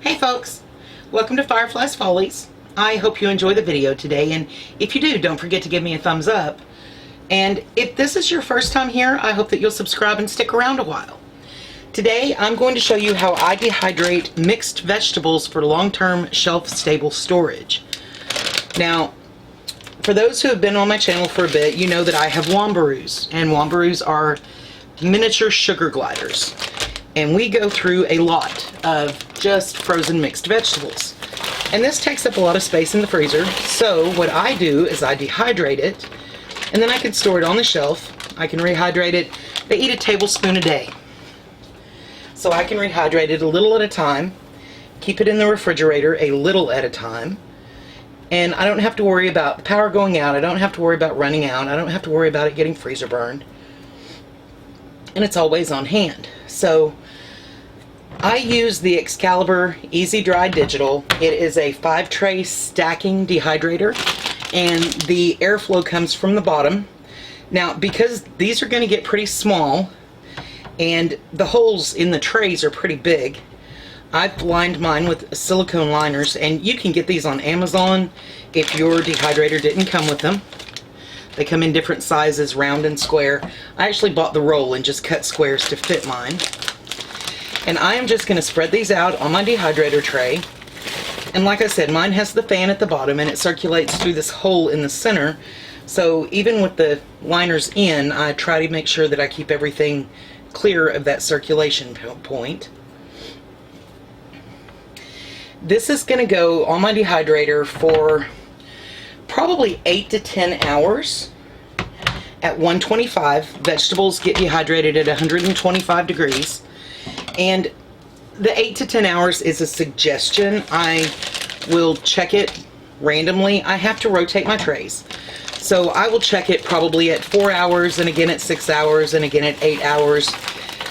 Hey folks, welcome to Fyrefly's Follies. I hope you enjoy the video today, and if you do, don't forget to give me a thumbs up. And if this is your first time here, I hope that you'll subscribe and stick around a while. Today I'm going to show you how I dehydrate mixed vegetables for long-term shelf-stable storage. Now, for those who have been on my channel for a bit, you know that I have wombaroos, and wombaroos are miniature sugar gliders. And we go through a lot of just frozen mixed vegetables. And this takes up a lot of space in the freezer, so what I do is I dehydrate it, and then I can store it on the shelf. I can rehydrate it. They eat a tablespoon a day. So I can rehydrate it a little at a time, keep it in the refrigerator a little at a time, and I don't have to worry about the power going out, I don't have to worry about running out, I don't have to worry about it getting freezer burned. And it's always on hand. So I use the Excalibur Easy Dry Digital. It is a 5-tray stacking dehydrator, and the airflow comes from the bottom. Now, because these are going to get pretty small and the holes in the trays are pretty big, I've lined mine with silicone liners, and you can get these on Amazon if your dehydrator didn't come with them. They come in different sizes, round and square. I actually bought the roll and just cut squares to fit mine. And I am just going to spread these out on my dehydrator tray. And like I said, mine has the fan at the bottom and it circulates through this hole in the center. So even with the liners in, I try to make sure that I keep everything clear of that circulation point. This is going to go on my dehydrator for probably 8 to 10 hours at 125. Vegetables get dehydrated at 125 degrees. And the 8 to 10 hours is a suggestion. I will check it randomly. I have to rotate my trays. So I will check it probably at 4 hours, and again at 6 hours, and again at 8 hours.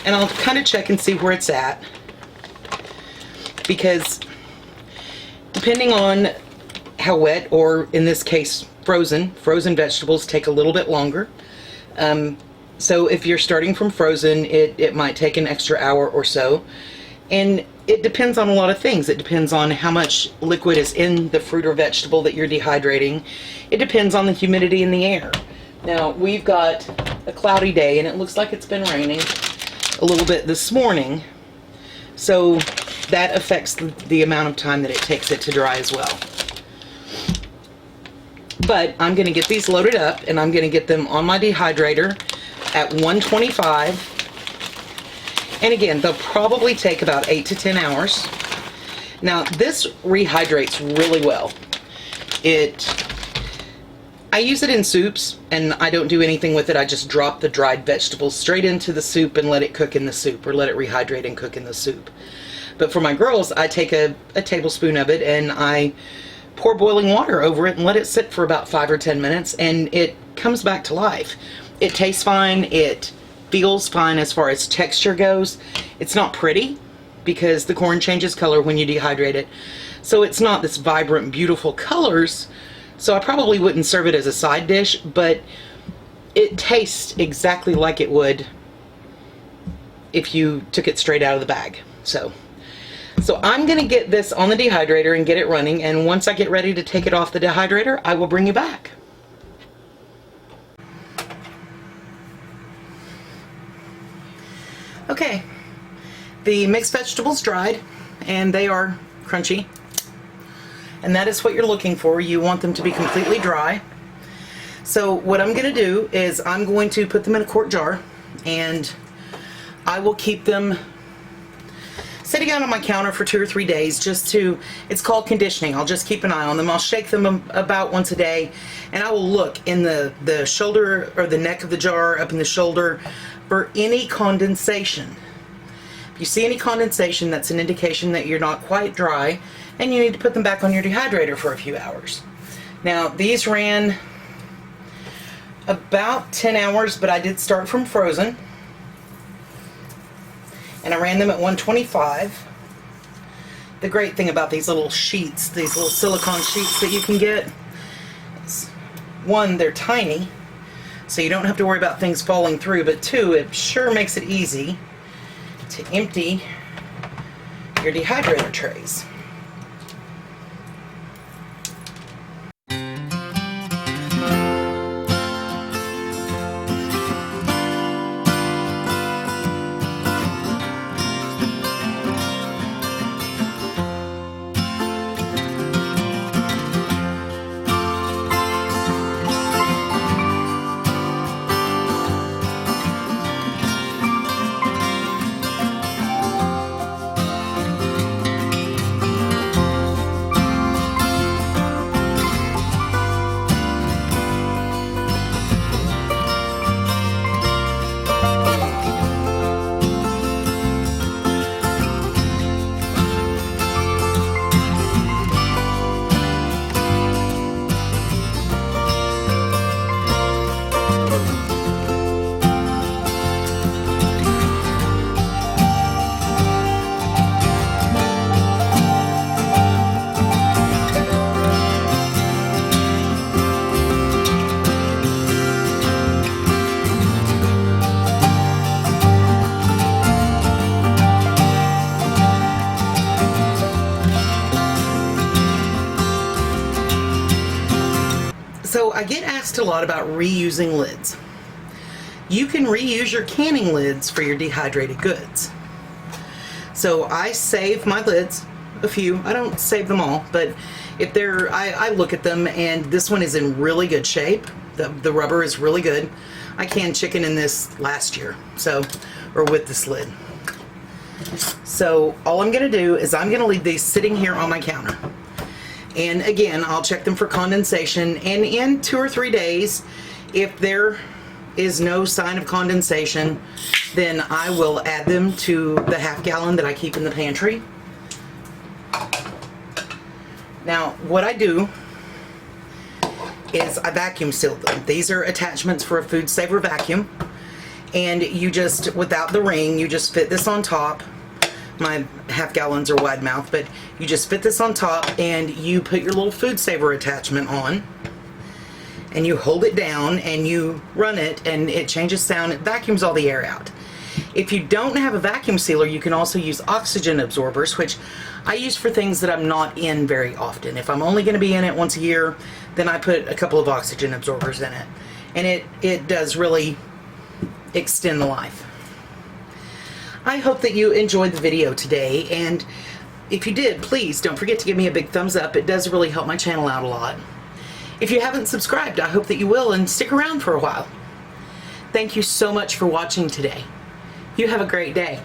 And I'll kind of check and see where it's at. Because depending on how wet, or in this case frozen vegetables take a little bit longer. So if you're starting from frozen, it might take an extra hour or so. And it depends on a lot of things. It depends on how much liquid is in the fruit or vegetable that you're dehydrating. It depends on the humidity in the air. Now, we've got a cloudy day and it looks like it's been raining a little bit this morning. So that affects the amount of time that it takes it to dry as well. But I'm going to get these loaded up and I'm going to get them on my dehydrator at 125. And again, they'll probably take about 8 to 10 hours. Now, this rehydrates really well. I use it in soups, and I don't do anything with it. I just drop the dried vegetables straight into the soup and let it cook in the soup, or let it rehydrate and cook in the soup. But for my girls, I take a tablespoon of it and I pour boiling water over it and let it sit for about 5 or 10 minutes, and it comes back to life. It tastes fine, it feels fine as far as texture goes. It's not pretty because the corn changes color when you dehydrate it. So it's not this vibrant, beautiful colors. So I probably wouldn't serve it as a side dish, but it tastes exactly like it would if you took it straight out of the bag. So I'm going to get this on the dehydrator and get it running, and once I get ready to take it off the dehydrator, I will bring you back. Okay, the mixed vegetables dried, and they are crunchy, and that is what you're looking for. You want them to be completely dry. So what I'm going to do is I'm going to put them in a quart jar, and I will keep them sitting out on my counter for 2 or 3 days, it's called conditioning. I'll just keep an eye on them. I'll shake them about once a day, and I will look in the shoulder or the neck of the jar, up in the shoulder, for any condensation. If you see any condensation, that's an indication that you're not quite dry, and you need to put them back on your dehydrator for a few hours. Now, these ran about 10 hours, but I did start from frozen. And I ran them at 125. The great thing about these little sheets, these little silicone sheets that you can get, is one, they're tiny, so you don't have to worry about things falling through, but two, it sure makes it easy to empty your dehydrator trays. So I get asked a lot about reusing lids. You can reuse your canning lids for your dehydrated goods. So I save my lids, a few. I don't save them all, but if they're, I look at them, and this one is in really good shape. The rubber is really good. I canned chicken in this last year, or with this lid. So all I'm gonna do is I'm gonna leave these sitting here on my counter. And again, I'll check them for condensation, and in 2 or 3 days, if there is no sign of condensation, then I will add them to the half gallon that I keep in the pantry. Now, what I do is I vacuum seal them. These are attachments for a food saver vacuum, and you just, without the ring, you just fit this on top. My half gallons are wide mouth, but you just fit this on top and you put your little food saver attachment on, and you hold it down and you run it, and it changes sound. It vacuums all the air out. If you don't have a vacuum sealer, you can also use oxygen absorbers, which I use for things that I'm not in very often. If I'm only going to be in it once a year, then I put a couple of oxygen absorbers in it, and it does really extend the life. I hope that you enjoyed the video today, and if you did, please don't forget to give me a big thumbs up. It does really help my channel out a lot. If you haven't subscribed, I hope that you will, and stick around for a while. Thank you so much for watching today. You have a great day.